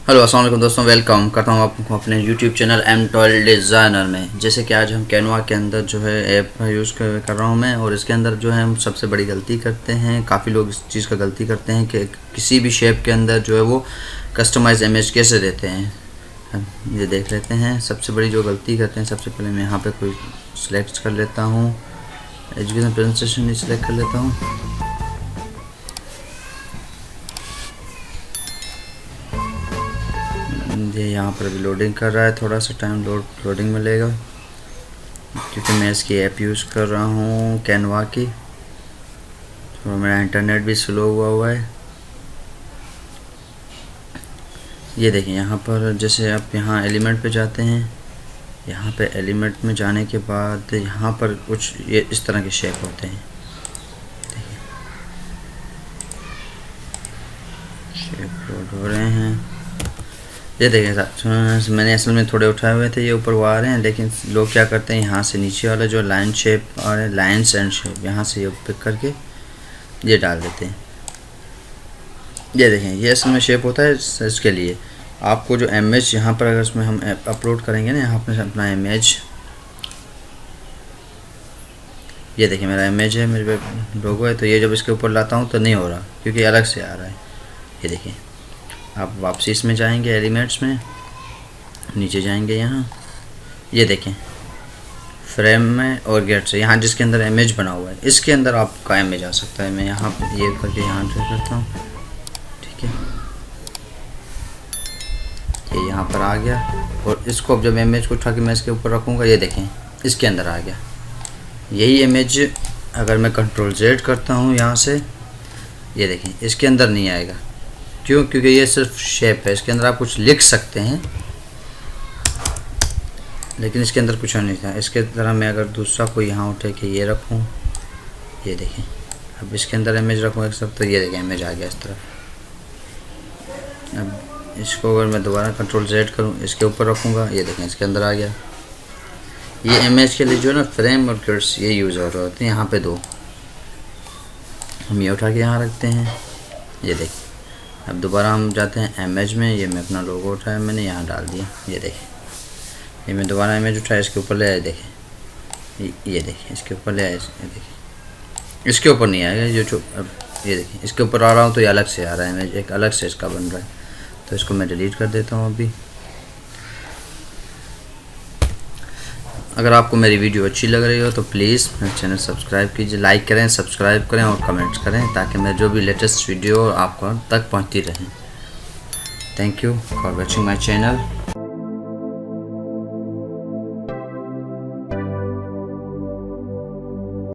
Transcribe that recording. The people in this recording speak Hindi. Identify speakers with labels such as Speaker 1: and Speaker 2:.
Speaker 1: हेलो अस्सलाम वालेकुम दोस्तों, वेलकम करता हूँ आपको अपने यूट्यूब चैनल M12 डिज़ाइनर में। जैसे कि आज हम कैनवा के अंदर जो है ऐप का यूज़ कर रहा हूँ मैं, और इसके अंदर जो है हम सबसे बड़ी गलती करते हैं, काफ़ी लोग इस चीज़ का गलती करते हैं कि किसी भी शेप के अंदर जो है वो कस्टमाइज इमेज कैसे देते हैं। हम ये देख लेते हैं। सबसे बड़ी जो गलती करते हैं, सबसे पहले मैं यहाँ पर कोई सिलेक्ट कर लेता हूँ, एजुकेशन प्रेजेंटेशन सिलेक्ट कर लेता हूँ। ये यहाँ पर अभी लोडिंग कर रहा है, थोड़ा सा टाइम लोडिंग में लेगा क्योंकि मैं इसकी ऐप यूज़ कर रहा हूँ कैनवा की। तो मेरा इंटरनेट भी स्लो हुआ है। ये देखिए यहाँ पर, जैसे आप यहाँ एलिमेंट पे जाते हैं, यहाँ पे एलिमेंट में जाने के बाद यहाँ पर कुछ ये इस तरह के शेप होते हैं। देखिए शेप लोड हो रहे हैं। ये देखें, मैंने असल में थोड़े उठाए हुए थे, ये ऊपर वो आ रहे हैं, लेकिन लोग क्या करते हैं, यहाँ से नीचे वाला जो लाइन शेप और लाइन्स एंड शेप, यहाँ से ये पिक करके ये डाल देते हैं। ये देखें, ये असल में शेप होता है। इसके लिए आपको जो इमेज यहाँ पर, अगर इसमें हम अपलोड करेंगे ना, यहाँ पर अपना इमेज, ये देखिए मेरा इमेज है, मेरे पे लोगो है, तो ये जब इसके ऊपर लाता हूँ तो नहीं हो रहा क्योंकि अलग से आ रहा है। ये देखिए, आप वापसी इसमें जाएंगे, एलिमेंट्स में नीचे जाएंगे, यहाँ ये देखें फ्रेम में और गेट से, यहाँ जिसके अंदर इमेज बना हुआ है, इसके अंदर आपका इमेज आ सकता है। मैं यहाँ ये करके यहाँ ड्रैग करता हूँ, ठीक है, ये यहाँ पर आ गया। और इसको अब जब इमेज को उठा के मैं इसके ऊपर रखूँगा, ये देखें इसके अंदर आ गया। यही इमेज अगर मैं Ctrl+Z करता हूँ यहाँ से, ये देखें इसके अंदर नहीं आएगा। क्यों? क्योंकि ये सिर्फ शेप है, इसके अंदर आप कुछ लिख सकते हैं लेकिन इसके अंदर कुछ नहीं था। इसके तरह मैं अगर दूसरा कोई यहाँ उठे कि ये रखूँ, ये देखें, अब इसके अंदर इमेज रखूँ एक सब, तो ये देखें इमेज आ गया इस तरफ। अब इसको अगर मैं दोबारा Ctrl+Z करूँ, इसके ऊपर रखूँगा, ये देखें इसके अंदर आ गया। ये इमेज के लिए जो है ना, फ्रेम और किट्स ये यूज़ हो रहे होते हैं। यहाँ पे दो हम ये उठा के यहाँ रखते हैं, ये देखें। अब दोबारा हम जाते हैं इमेज में, ये मैं अपना लोगो उठाया, मैंने यहाँ डाल दिया, ये देखें। ये मैं दोबारा इमेज उठाया, इसके ऊपर ले आया, देखें ये देखें इसके ऊपर ले आया, ये देखें इसके ऊपर नहीं आएगा ये जो, अब ये देखें इसके ऊपर आ रहा हूँ तो ये अलग से आ रहा है, इमेज एक अलग से इसका बन रहा है। तो इसको मैं डिलीट कर देता हूँ अभी। अगर आपको मेरी वीडियो अच्छी लग रही हो तो प्लीज़ मेरे चैनल सब्सक्राइब कीजिए, लाइक करें, सब्सक्राइब करें और कमेंट्स करें, ताकि मैं जो भी लेटेस्ट वीडियो आपको तक पहुंचती रहे। Thank you for watching my channel.